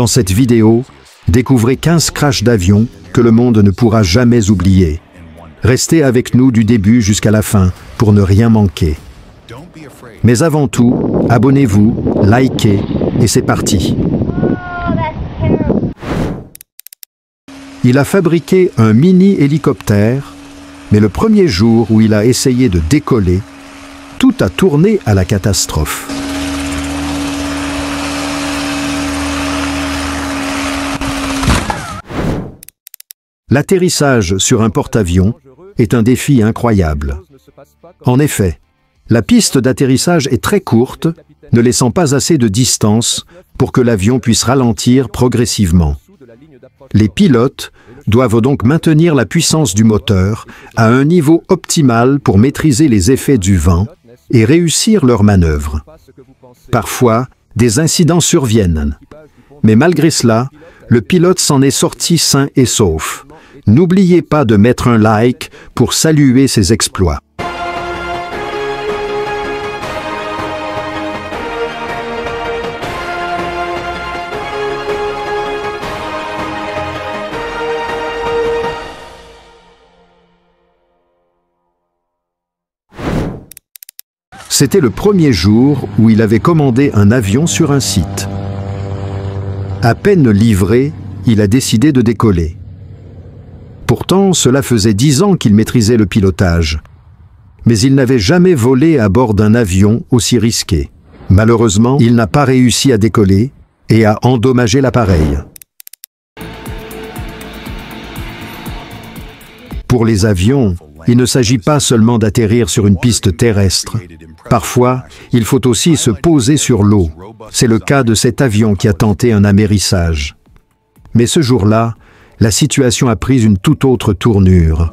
Dans cette vidéo, découvrez 15 crashs d'avions que le monde ne pourra jamais oublier. Restez avec nous du début jusqu'à la fin pour ne rien manquer. Mais avant tout, abonnez-vous, likez et c'est parti. Il a fabriqué un mini-hélicoptère, mais le premier jour où il a essayé de décoller, tout a tourné à la catastrophe. L'atterrissage sur un porte-avions est un défi incroyable. En effet, la piste d'atterrissage est très courte, ne laissant pas assez de distance pour que l'avion puisse ralentir progressivement. Les pilotes doivent donc maintenir la puissance du moteur à un niveau optimal pour maîtriser les effets du vent et réussir leur manœuvre. Parfois, des incidents surviennent. Mais malgré cela, le pilote s'en est sorti sain et sauf. N'oubliez pas de mettre un like pour saluer ses exploits. C'était le premier jour où il avait commandé un avion sur un site. À peine livré, il a décidé de décoller. Pourtant, cela faisait 10 ans qu'il maîtrisait le pilotage. Mais il n'avait jamais volé à bord d'un avion aussi risqué. Malheureusement, il n'a pas réussi à décoller et a endommagé l'appareil. Pour les avions, il ne s'agit pas seulement d'atterrir sur une piste terrestre. Parfois, il faut aussi se poser sur l'eau. C'est le cas de cet avion qui a tenté un amérissage. Mais ce jour-là, la situation a pris une toute autre tournure.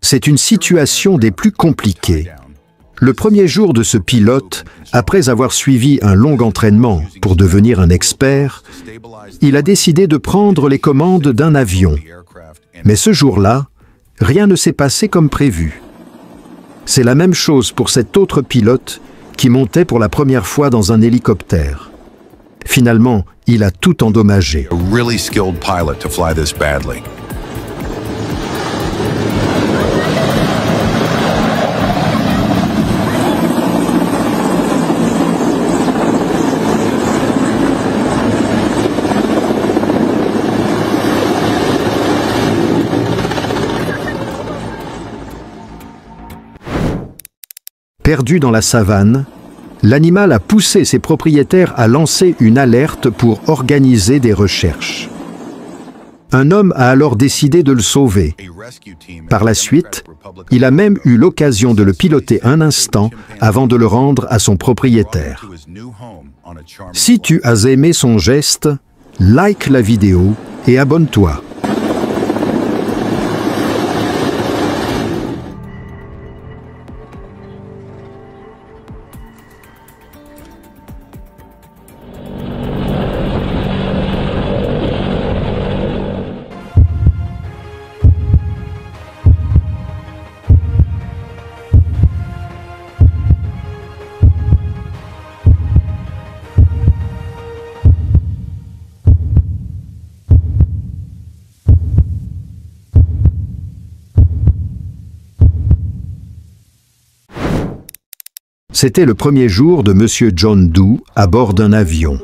C'est une situation des plus compliquées. Le premier jour de ce pilote, après avoir suivi un long entraînement pour devenir un expert, il a décidé de prendre les commandes d'un avion. Mais ce jour-là, rien ne s'est passé comme prévu. C'est la même chose pour cet autre pilote qui montait pour la première fois dans un hélicoptère. Finalement, il a tout endommagé. Perdu dans la savane, l'animal a poussé ses propriétaires à lancer une alerte pour organiser des recherches. Un homme a alors décidé de le sauver. Par la suite, il a même eu l'occasion de le piloter un instant avant de le rendre à son propriétaire. Si tu as aimé son geste, like la vidéo et abonne-toi. C'était le premier jour de M. John Doe à bord d'un avion.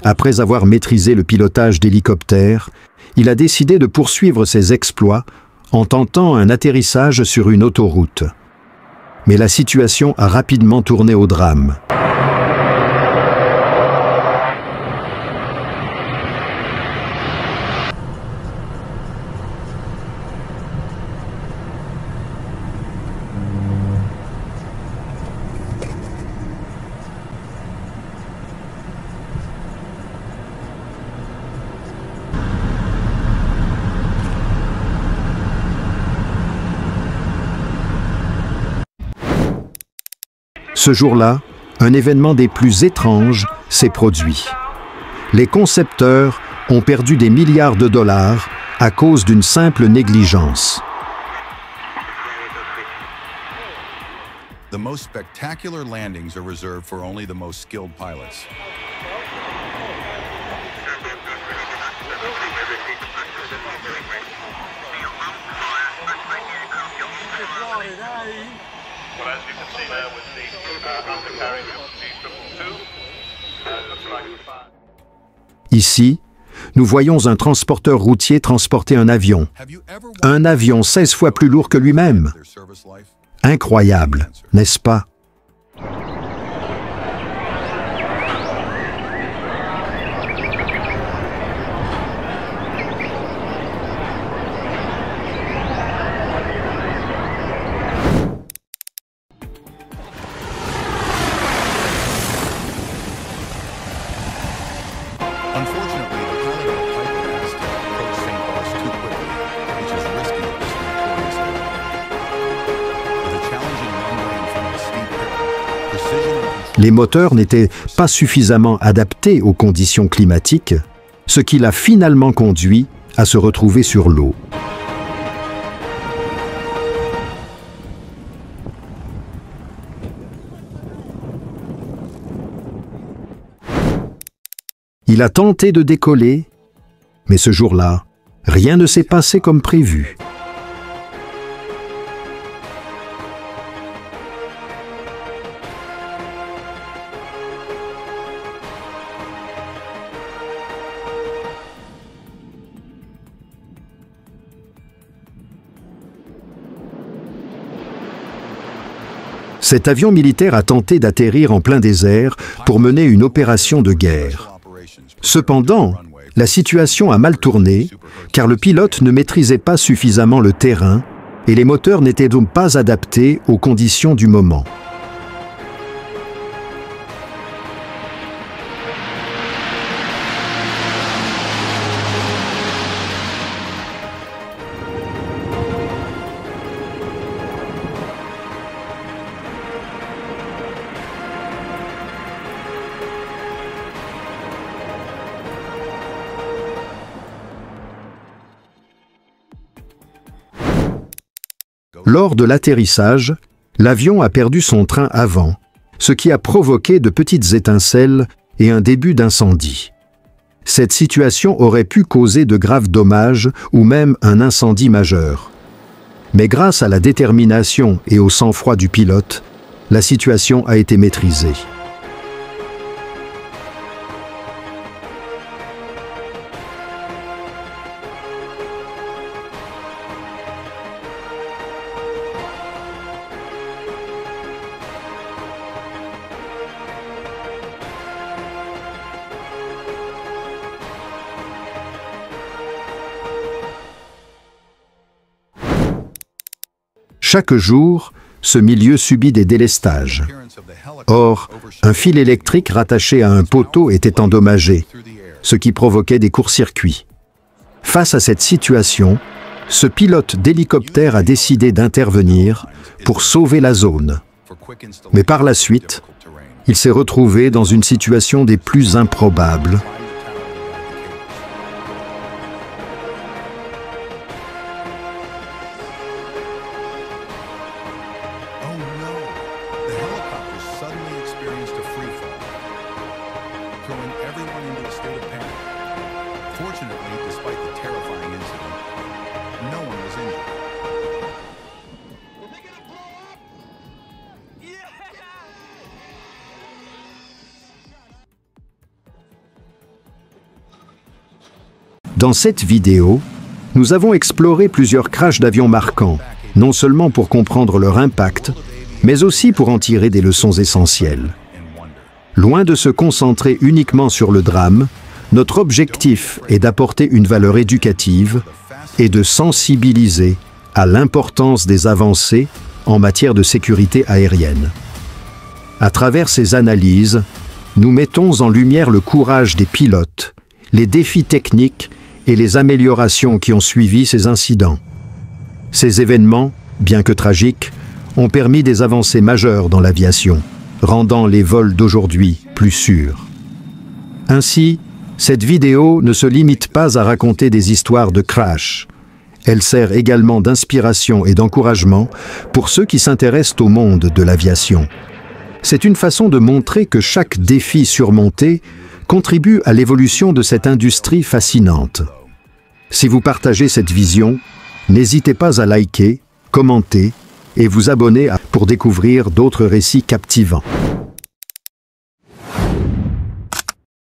Après avoir maîtrisé le pilotage d'hélicoptère, il a décidé de poursuivre ses exploits en tentant un atterrissage sur une autoroute. Mais la situation a rapidement tourné au drame. Ce jour-là, un événement des plus étranges s'est produit. Les concepteurs ont perdu des milliards de dollars à cause d'une simple négligence. The most spectacular landings are reserved for only the most skilled pilots. Well, as you can see there with the undercarriage of C-222, looks like it's fine. Ici, nous voyons un transporteur routier transporter un avion. Un avion 16 fois plus lourd que lui-même. Incroyable, n'est-ce pas? Les moteurs n'étaient pas suffisamment adaptés aux conditions climatiques, ce qui l'a finalement conduit à se retrouver sur l'eau. Il a tenté de décoller, mais ce jour-là, rien ne s'est passé comme prévu. Cet avion militaire a tenté d'atterrir en plein désert pour mener une opération de guerre. Cependant, la situation a mal tourné car le pilote ne maîtrisait pas suffisamment le terrain et les moteurs n'étaient donc pas adaptés aux conditions du moment. Lors de l'atterrissage, l'avion a perdu son train avant, ce qui a provoqué de petites étincelles et un début d'incendie. Cette situation aurait pu causer de graves dommages ou même un incendie majeur. Mais grâce à la détermination et au sang-froid du pilote, la situation a été maîtrisée. Chaque jour, ce milieu subit des délestages. Or, un fil électrique rattaché à un poteau était endommagé, ce qui provoquait des courts-circuits. Face à cette situation, ce pilote d'hélicoptère a décidé d'intervenir pour sauver la zone. Mais par la suite, il s'est retrouvé dans une situation des plus improbables. Dans cette vidéo, nous avons exploré plusieurs crashs d'avions marquants, non seulement pour comprendre leur impact, mais aussi pour en tirer des leçons essentielles. Loin de se concentrer uniquement sur le drame, notre objectif est d'apporter une valeur éducative et de sensibiliser à l'importance des avancées en matière de sécurité aérienne. À travers ces analyses, nous mettons en lumière le courage des pilotes, les défis techniques et les améliorations qui ont suivi ces incidents. Ces événements, bien que tragiques, ont permis des avancées majeures dans l'aviation, rendant les vols d'aujourd'hui plus sûrs. Ainsi, cette vidéo ne se limite pas à raconter des histoires de crash. Elle sert également d'inspiration et d'encouragement pour ceux qui s'intéressent au monde de l'aviation. C'est une façon de montrer que chaque défi surmonté contribue à l'évolution de cette industrie fascinante. Si vous partagez cette vision, n'hésitez pas à liker, commenter et vous abonner pour découvrir d'autres récits captivants.